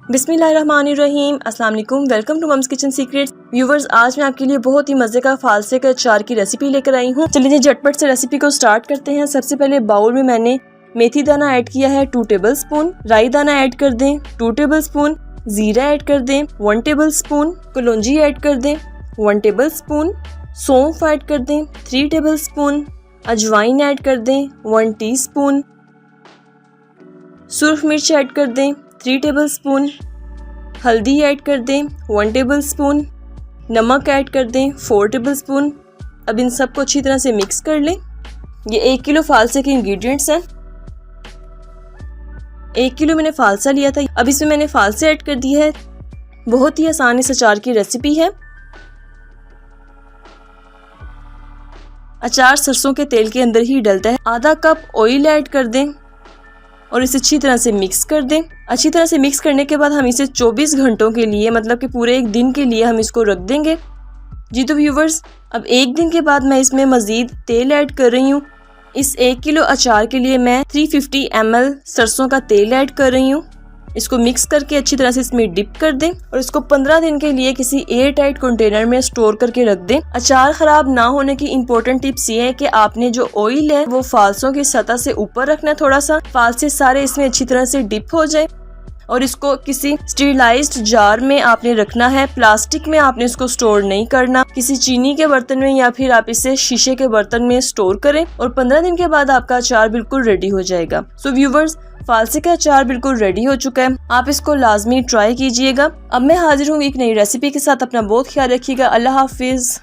बिस्मिल्लाहिर्रहमानिर्रहीम, अस्सलाम वालेकुम। Welcome to mum's kitchen secrets. Viewers, आज मैं आपके लिए बहुत ही मज़े का फालसे का अचार की रेसिपी लेकर आई हूँ। चलिए झटपट से रेसिपी को स्टार्ट करते हैं। सबसे पहले बाउल में मैंने मेथी दाना ऐड किया है 2 टेबल स्पून, राई दाना ऐड कर दें 2 टेबल स्पून, जीरा ऐड कर दें 1 टेबल स्पून, कलौंजी ऐड कर दें 1 टेबल स्पून, सौंफ ऐड कर दें 3 टेबल स्पून, अजवाइन ऐड कर दें 1 टीस्पून, सुर्ख मिर्च ऐड कर दें 3 टेबल स्पून, हल्दी ऐड कर दें 1 टेबल स्पून, नमक ऐड कर दें 4 टेबल स्पून। अब इन सबको अच्छी तरह से मिक्स कर लें। ये 1 किलो फालसे के इंग्रेडिएंट्स हैं। 1 किलो मैंने फालसा लिया था। अब इसमें मैंने फालसे ऐड कर दिया है। बहुत ही आसान इस अचार की रेसिपी है। अचार सरसों के तेल के अंदर ही डलता है। आधा कप ऑयल ऐड कर दें और इसे अच्छी तरह से मिक्स कर दें। अच्छी तरह से मिक्स करने के बाद हम इसे 24 घंटों के लिए, मतलब कि पूरे एक दिन के लिए हम इसको रख देंगे। जी तो व्यूवर्स, अब एक दिन के बाद मैं इसमें मज़ीद तेल ऐड कर रही हूँ। इस 1 किलो अचार के लिए मैं 350 ml सरसों का तेल ऐड कर रही हूँ। इसको मिक्स करके अच्छी तरह से इसमें डिप कर दें और इसको 15 दिन के लिए किसी एयर टाइट कंटेनर में स्टोर करके रख दें। अचार खराब ना होने की इम्पोर्टेंट टिप्स ये है कि आपने जो ऑयल है वो फालसों की सतह से ऊपर रखना है। थोड़ा सा फालसे सारे इसमें अच्छी तरह से डिप हो जाए और इसको किसी स्टेरिलाइज्ड जार में आपने रखना है। प्लास्टिक में आपने इसको स्टोर नहीं करना। किसी चीनी के बर्तन में या फिर आप इसे शीशे के बर्तन में स्टोर करें और 15 दिन के बाद आपका अचार बिल्कुल रेडी हो जाएगा। सो व्यूवर्स, फालसे का अचार बिल्कुल रेडी हो चुका है। आप इसको लाजमी ट्राई कीजिएगा। अब मैं हाजिर हूँ एक नई रेसिपी के साथ। अपना बहुत ख्याल रखिएगा। अल्लाह हाफिज।